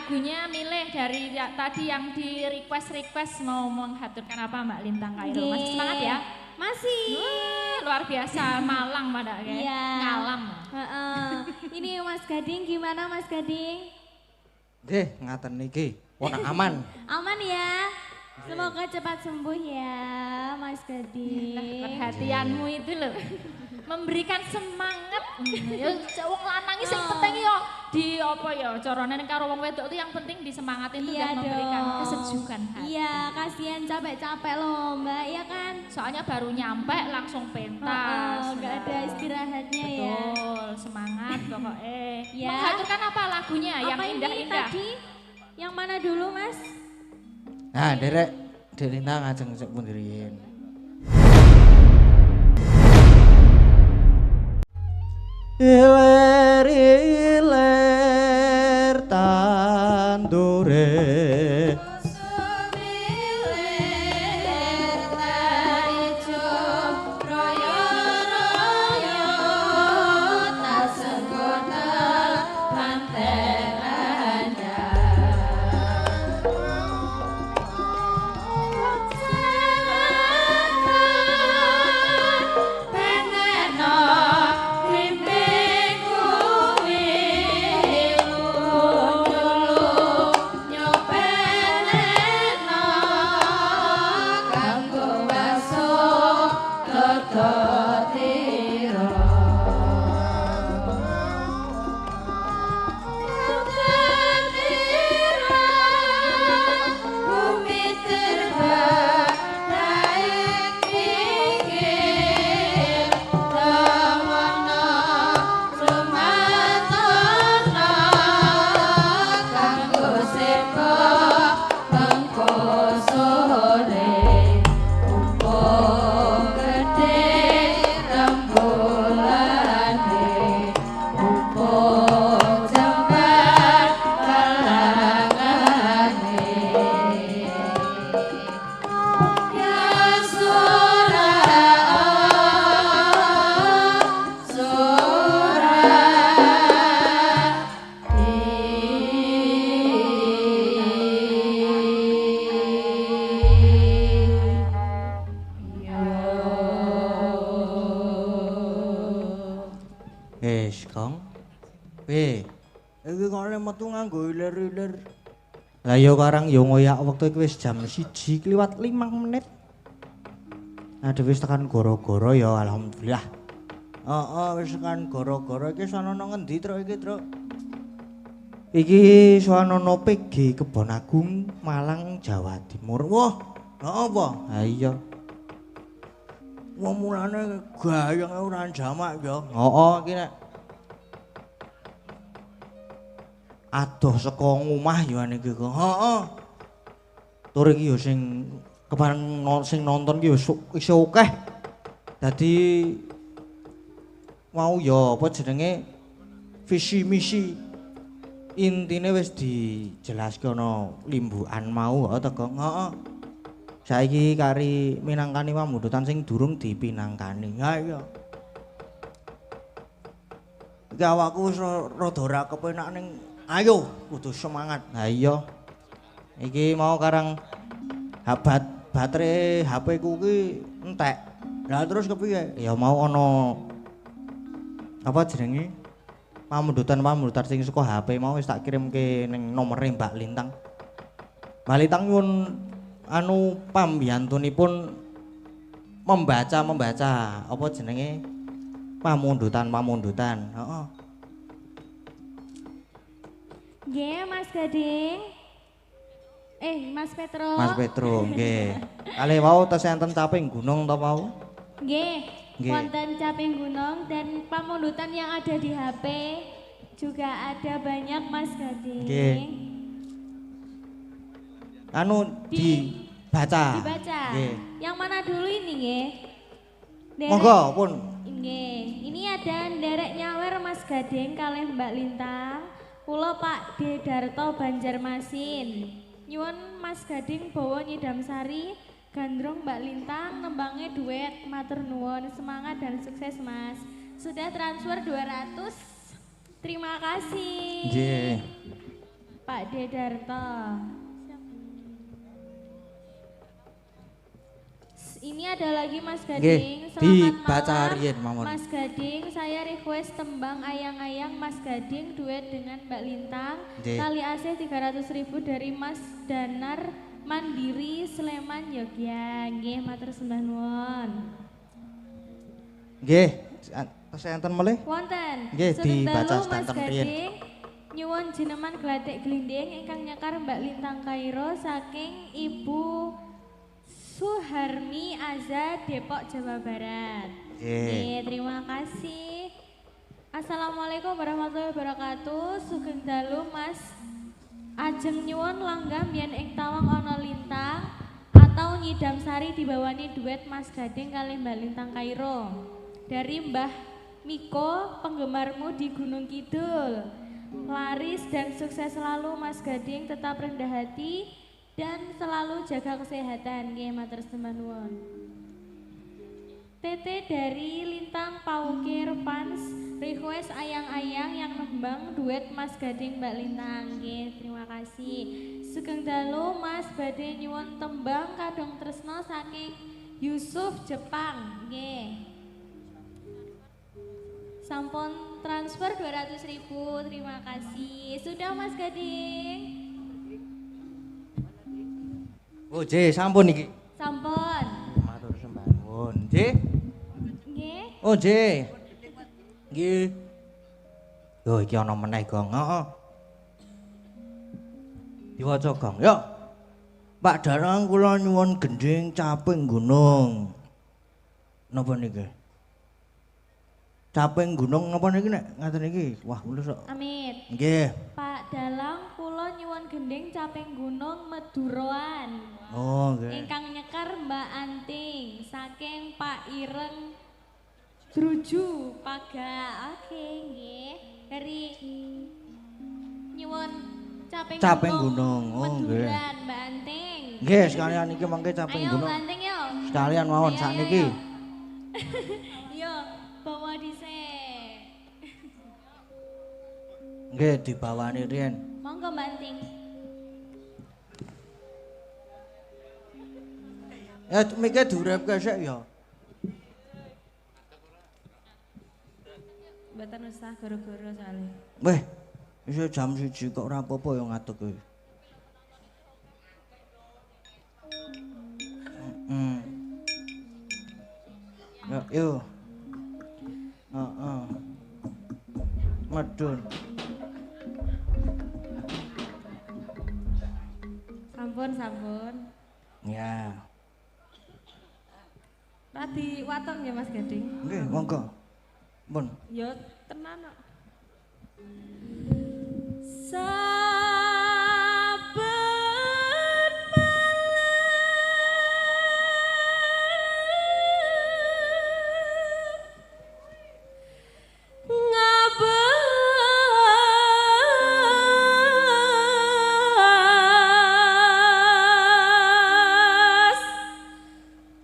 lagunya milih dari tadi yang di request mau menghaturkan apa Mbak Lintang Kairul. Masih semangat ya? Masih. Luar biasa, Malang pada kayak ngalam. Ini Mas Gading gimana Mas Gading? Nggih, ngaten niki. Wonang aman. Aman ya. Semoga cepat sembuh ya Mas Gading. Perhatianmu itu loh. Memberikan semangat. Ya wong lanang iki sing penting yo di apa ya carane ning karo wong wedok itu yang penting disemangatin tuh dan memberikan kesejukan hati. Iya, kasihan capek-capek loh Mbak, ya kan? Soalnya baru nyampe langsung pentas. Gak ada istirahatnya ya. Betul, semangat pokoknya. Ya. Menghaturkan apa lagunya yang apa indah-indah? Tadi yang mana dulu Mas? Nah, derek Lintang ngajeng sik pundi riyin. Iler tandure Lah yo karang yo ngoyak wektu iki wis jam 1 kliwat 5 menit. Ada wis tekan goro-goro ya alhamdulillah. Wis tekan goro-goro iki sonono ngendi truk iki truk? Iki sonono PG Kebon Agung Malang Jawa Timur. Wah, apa? Ha iya. Wong mulane gayenge ora jamak ya. Iki nek adoh saka omah ya niki kok. Tur iki ya sing kebareng sing nonton ki wis akeh. Dadi mau ya apa jenenge visi misi intine wis dijelaske ana limbukan mau teko. Saiki kari minangkani pamundutan sing durung dipinangkani. Ha iya. Iki awakku wis rada ora kepenak ning ayo kudu semangat. Nah iya. Iki mau karang baterai HP ku ki entek. Lah terus kepiye? Ya mau ana apa jenenge? Pamundutan sing saka HP mau wis tak kirimke ning nomere Mbak Lintang. Mbak Lintang nyuwun anu pambiyantunipun membaca apa jenenge? Pamundutan. Heeh. Nggih, Mas Gading. Mas Petro. Mas Petro, nggih. Kalih wau tes enten caping gunung ta wau? Nggih. Wonten caping gunung dan pamundutan yang ada di HP juga ada banyak Mas Gading. Nggih. Anu dibaca. Nggih. Yang mana dulu ini nggih? Monggo pun. Nggih. Ini ada nderek nyawer Mas Gading kalih Mbak Lintang. Kula Pak D. Darto Banjarmasin. Nyuwun Mas Gading bawa nyidam sari, gandrung Mbak Lintang, nembangnya duet, matur nuwun, semangat dan sukses Mas. Sudah transfer 200. Terima kasih. Nggih. Pak Dedarto. Ini ada lagi Mas Gading. Selamat dibaca malam. riyen mawon. Mas Gading, saya request tembang Ayang-ayang Mas Gading duet dengan Mbak Lintang. Nggih. Tali AC 300.000 dari Mas Danar Mandiri Sleman Yogya. Nggih, matur sembah nuwun. Nggih, saya enten melih. Wonten. Nggih, dibaca Mas sedanten riyen. Gading. Nyuwun jenengan glatik glinding ingkang nyekar Mbak Lintang Kairo saking Ibu Suharmi Aza Depok Jawa Barat. Oke, terima kasih. Assalamualaikum warahmatullahi wabarakatuh. Sugeng dalu Mas. Ajeng nyuwun langgam yen ing tawang ana lintang atau nyidam sari dibawani duet Mas Gading kali Mbak Lintang Kairo. Dari Mbah Miko, penggemarmu di Gunung Kidul. Laris dan sukses selalu Mas Gading, tetap rendah hati dan selalu jaga kesehatan. Nggih, matur sembah nuwun. TT dari Lintang Paukir Fans request ayang-ayang yang nembang duet Mas Gading Mbak Lintang. Nggih, terima kasih. Sugeng dalu Mas badhe nyuwun tembang Kadung Tresno saking Yusuf Jepang. Nggih. Sampun transfer 200.000, terima kasih. Sudah Mas Gading? Oh, J, sampun iki. Sampun. Matur sembah nuwun. J. Nggih. Oh, J. Nggih. Yo, iki ana meneh, Gong. Heeh. Diwaca, Gong. Yo. Pak Darang kula nyuwun gending caping gunung. Napa niki? Caping gunung napa niki nek ngaten iki? Wah, mulus kok. Amit. Nggih. Pak Dalang kula nyuwun gending caping gunung Meduroan. Oh, nggih. Ingkang nyekar Mbak Anting saking Pak Ireng Druju Paga. Oke, nggih. Dari nyuwun caping gunung. Oh, nggih. Meduran Mbak Anting. Nggih, sekalian iki mangke caping Ayo gunung. Mbak Anting yo. Sekalian mawon Ayo, sakniki. ayo. Yo, bawa dhisik. Nggih, dibawani riyen. Monggo Mbak Anting. Ya mikir diurepke sik ya. Mboten usah goro-goro soalnya. Weh, iso jam 1 kok ora apa-apa ya ngadeg kowe. Ya, yo. Heeh. Medun. Sampun. Ya. Radi waton ya Mas Gading. Nggih, monggo. Pun. Ya tenan kok. Saben malam ngabas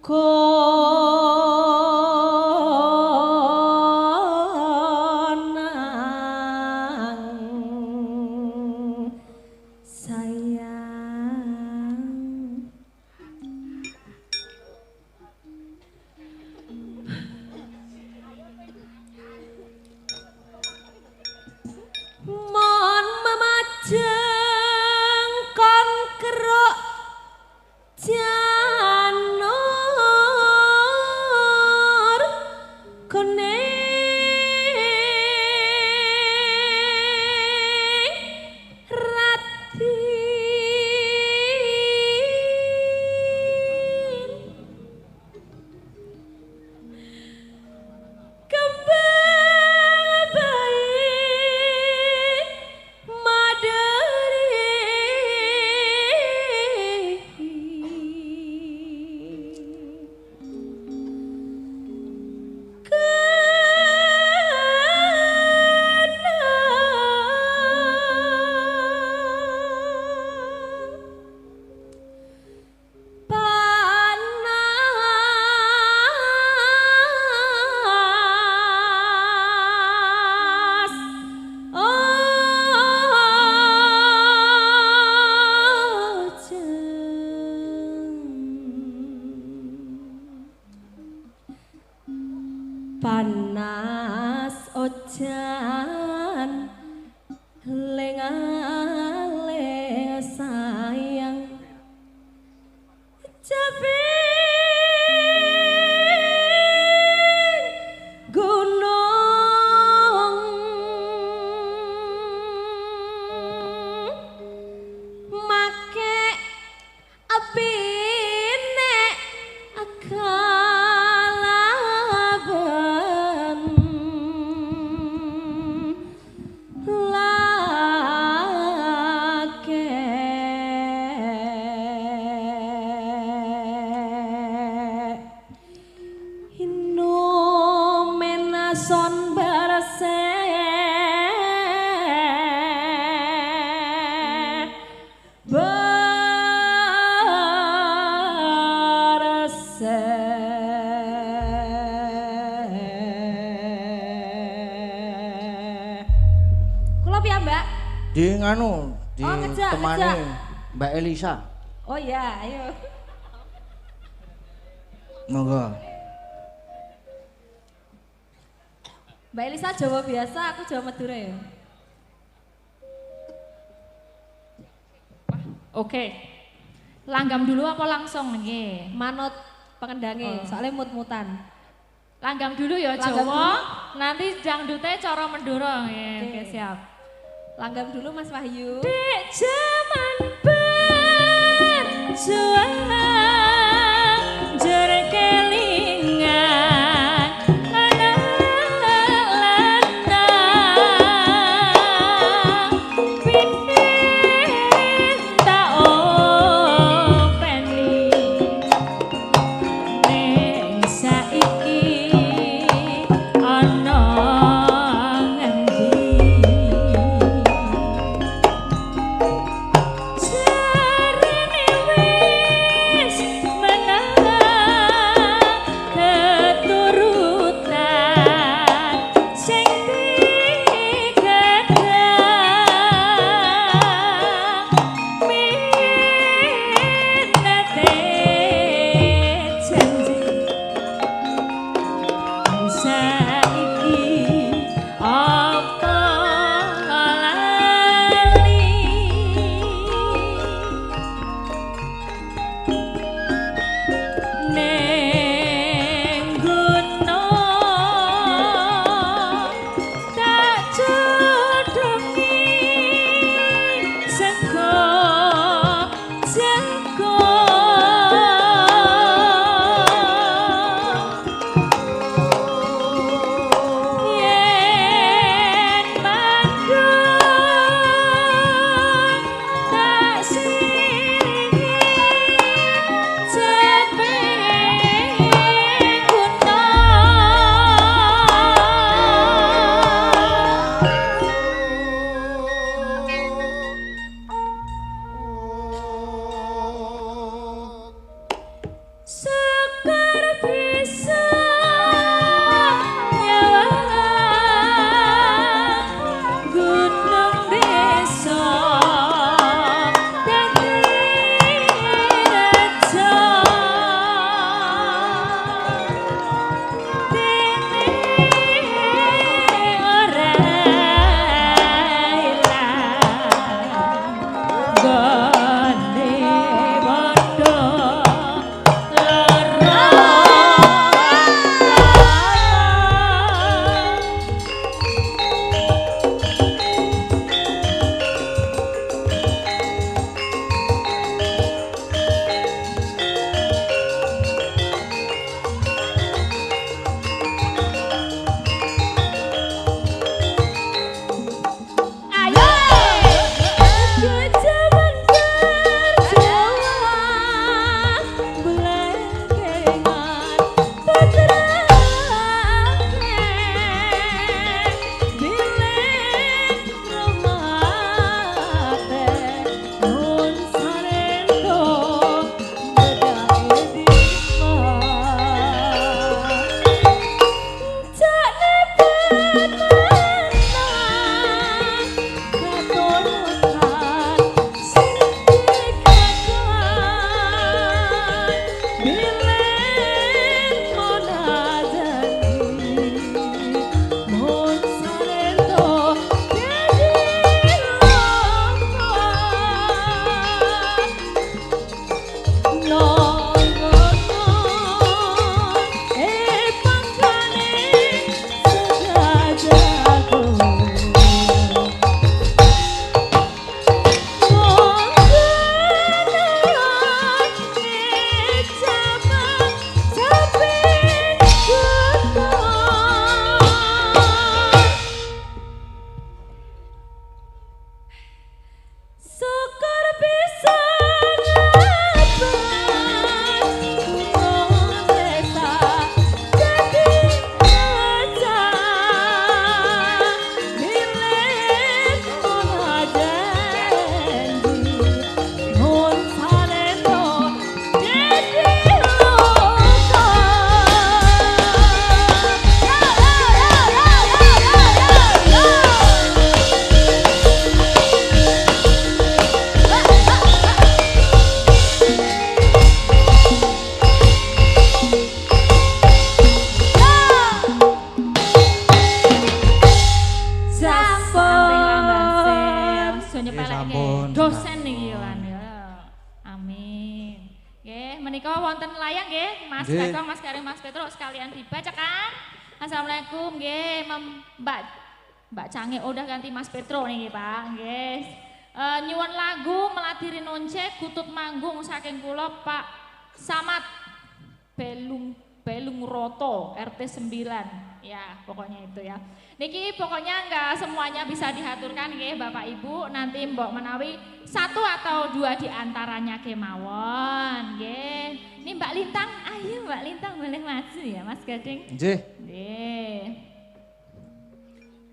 konang sayang mon memajang kon keruk janur kuning rati kembang bayi madeni Kula piyambak. Di nganu, di Oh, ngejak, temani ngejak. Mbak Elisa. Oh iya, ayo. Monggo. Mbak Elisa Jawa biasa, aku Jawa Madura ya. Oke. Langgam dulu apa langsung nih? Manut pengendange, soalnya mut-mutan. Langgam dulu ya Langgam Jawa. Nanti dangdutnya cara mendorong ya. Oke, siap. Langgam dulu Mas Wahyu. Dek zaman berjuang jur kelingan lanang-lanang pipin tak openi ning saiki ana ngendi jarene nyepelekke sampun. dosen niki kan ya. Amin. Nggih, menika wonten layang nggih, Mas Nggih. Bagong, Mas Karim, Mas Petro sekalian dibacakan. Assalamualaikum nggih, Mbak Cange udah ganti Mas Petro niki, Pak. Nggih. Nyuwun lagu Meladiri Nonce Kutut Manggung saking kula Pak Samad Belung Roto RT 9. Ya, pokoknya itu ya. Niki pokoknya enggak semuanya bisa dihaturkan nggih Bapak Ibu, nanti mbok menawi satu atau dua di antaranya kemawon nggih. Ini Mbak Lintang, ayo Mbak Lintang boleh maju ya Mas Gading. Nggih. Nggih.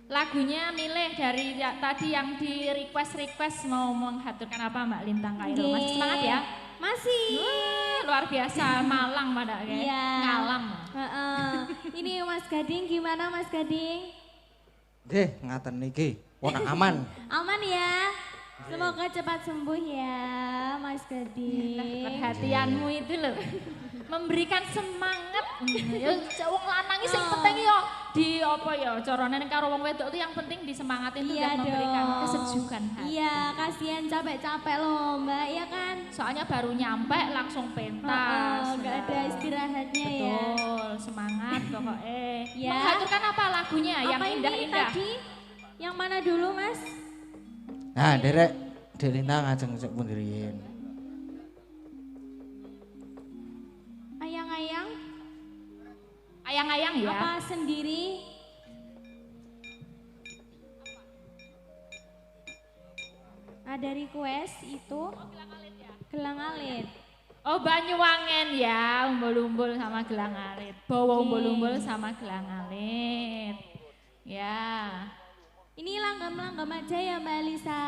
Lagunya milih dari tadi yang di request mau menghaturkan apa Mbak Lintang Kairul. Masih semangat ya? Masih. Wah, luar biasa Malang pada kayak Iya. ngalam. Ini Mas Gading gimana Mas Gading? Nggih, ngaten niki. Wonang aman. Aman ya? Semoga cepat sembuh ya Mas Nah, Gading. perhatianmu itu loh memberikan semangat. Ya wong lanang iki sing penting yo di apa ya carane ning karo wong wedok itu yang penting disemangatin itu dan memberikan kesejukan hati. Iya, kasihan capek-capek loh Mbak, ya kan? Soalnya baru nyampe langsung pentas. Gak ada istirahatnya ya. Betul, semangat pokoknya. Ya. Menghaturkan apa lagunya yang Apa ini indah-indah? tadi? Yang mana dulu Mas? Nah, derek Dek Lintang ajeng cek pun riyin. Ayang-ayang? Ayang-ayang ya. Apa sendiri? Ada request itu? Gelang alit. Oh Banyuwangen ya, umbul-umbul sama gelang alit. Bawa umbul-umbul sama gelang alit. Ya. Ini langgam-langgam aja ya Mbak Lisa.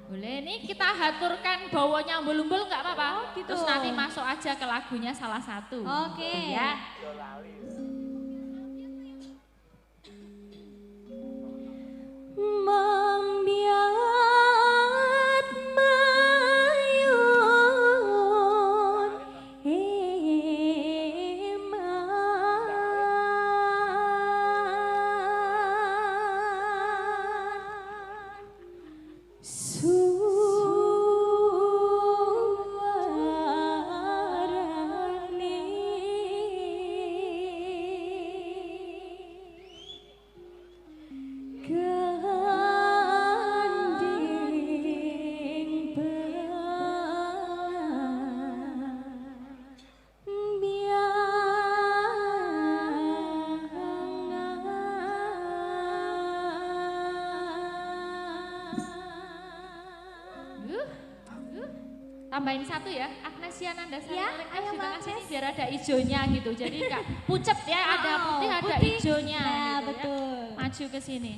Boleh nih kita haturkan bawanya umbul-umbul nggak apa-apa. Oh, gitu. Terus nanti masuk aja ke lagunya salah satu. Oke. Ya. Membiat mayun ganding Tambahin satu ya, Agnesia Nandasari Ya, request ayo, juga Mbak ngasih ini Agnes. biar ada hijaunya gitu. Jadi enggak pucet ya, ada putih ada putih. hijaunya. Nah, gitu betul. Ya. Maju ke sini.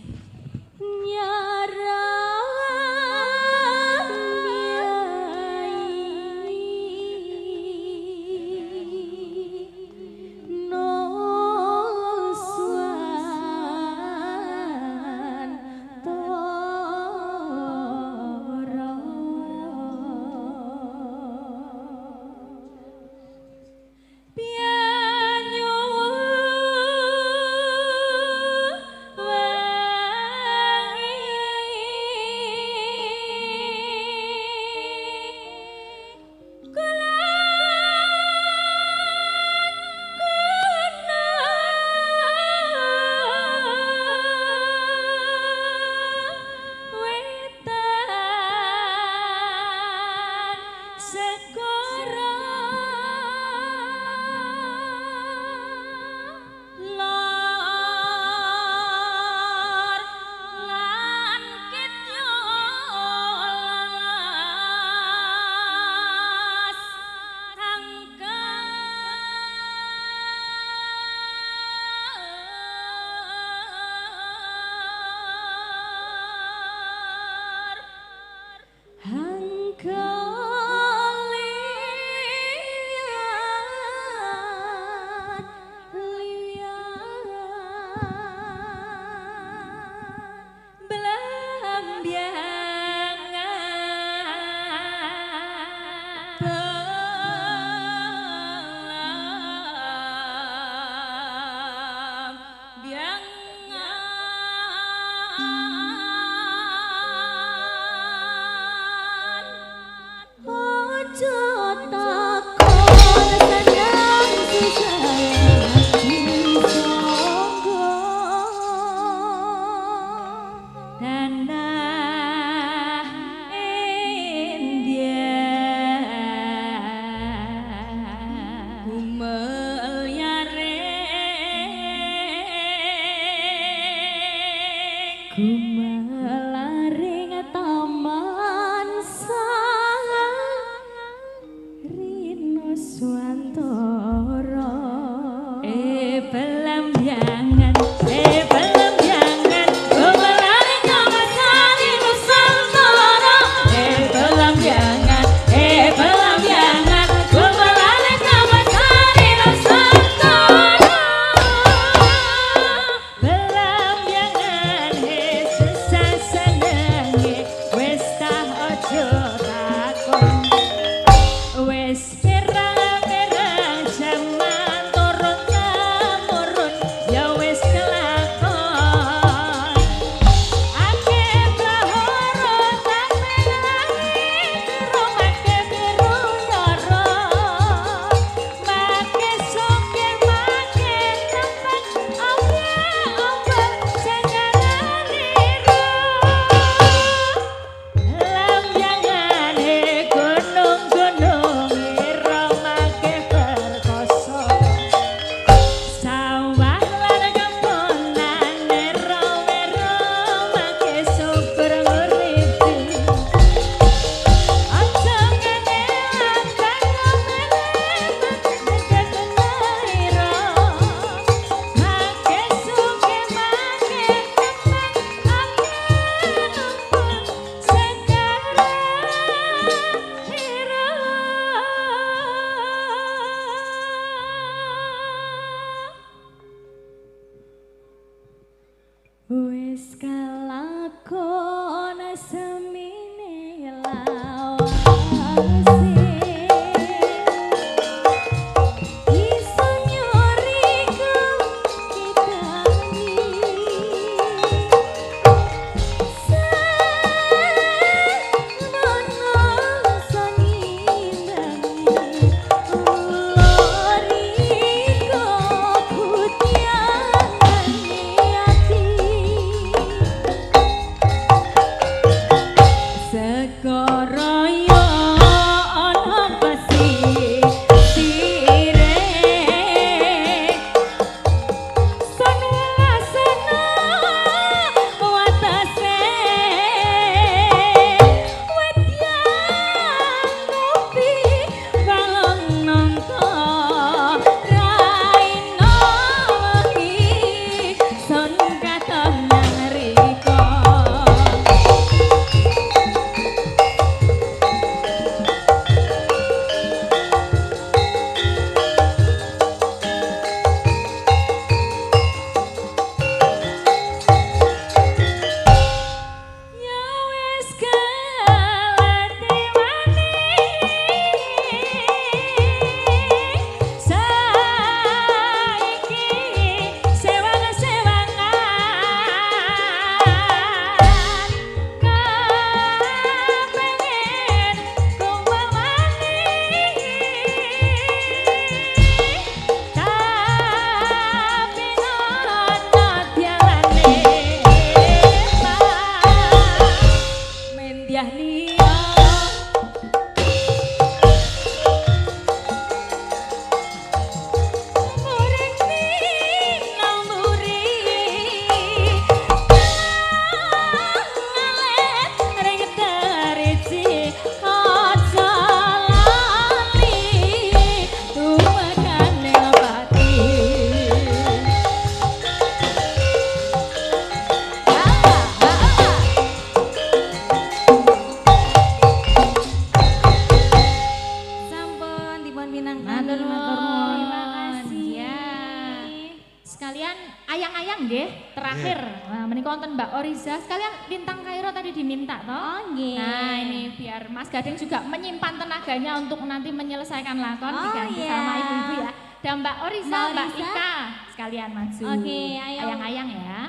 terakhir. Nah, menika wonten Mbak Oriza, sekalian bintang Kairo tadi diminta toh. Oh, nggih. Nah, ini biar Mas Gading juga menyimpan tenaganya untuk nanti menyelesaikan lakon diganti sama ibu-ibu ya. Dan Mbak Oriza, Mbak Ika sekalian maju. Oke, ayo. Ayang-ayang ya.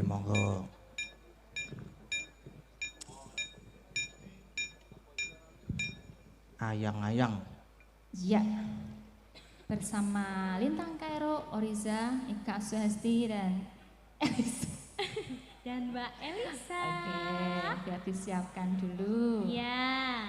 Monggo. Ayang-ayang. Ya. Bersama Lintang Kairo, Oriza, Ika Suhesti dan Elisa. Dan Mbak Elisa. Oke, biar disiapkan dulu. Ya.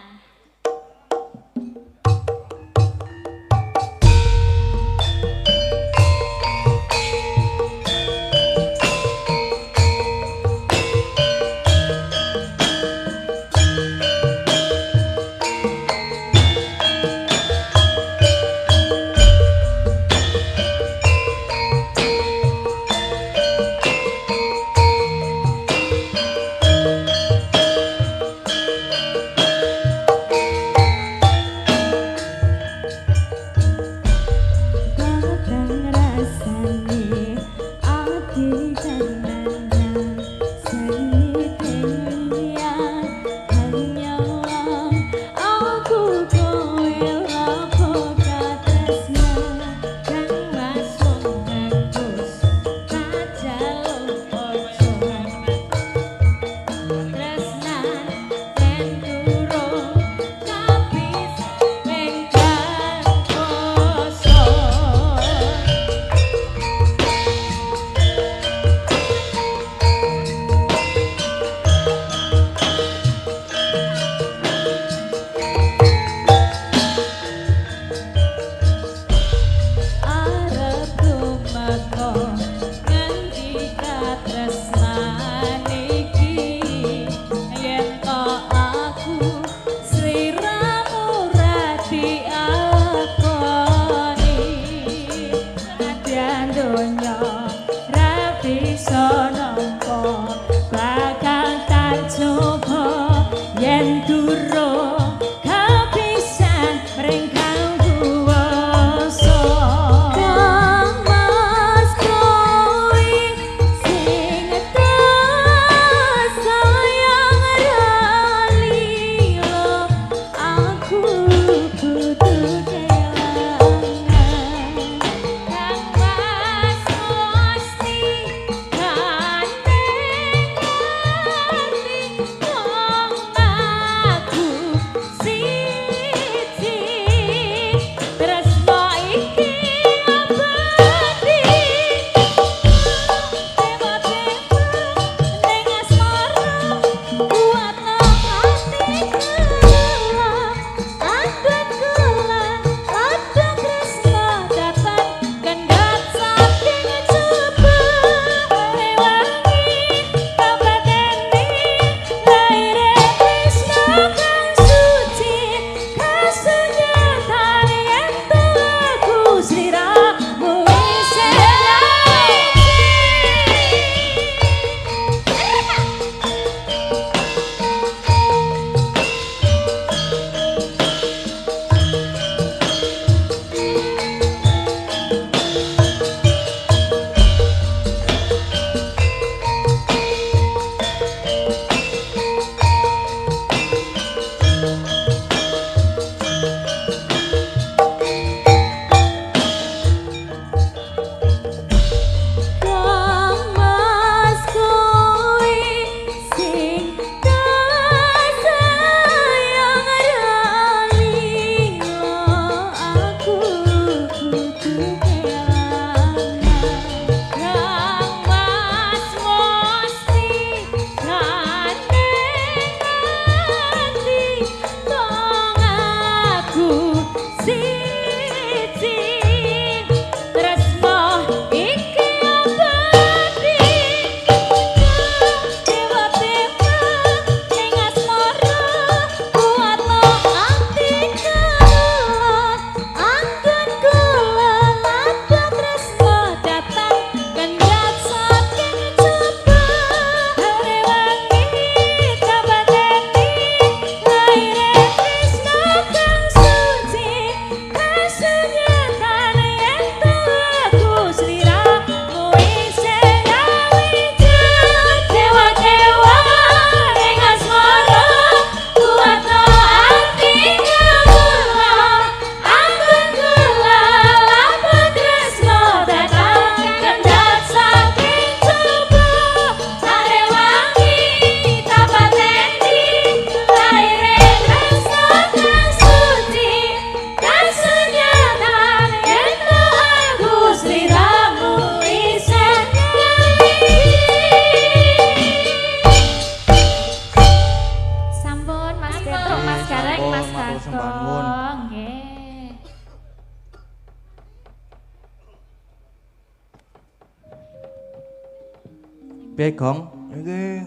Piye, Gong? Iki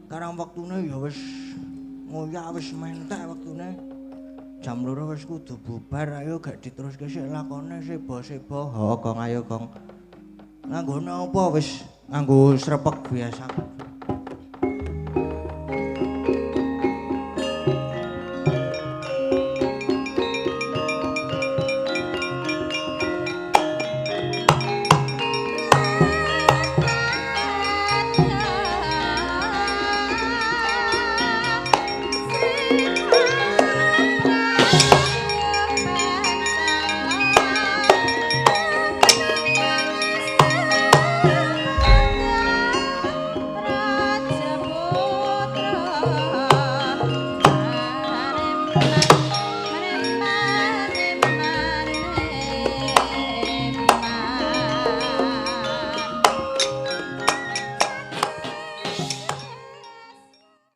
karang waktune ya wis ngoyak wis mentek waktune. Jam 2 wis kudu bubar, ayo gak diteruske sik lakone sebo-sebo. Ho, Gong, ayo, Gong. Nganggone apa wis nganggo srepeg biasa.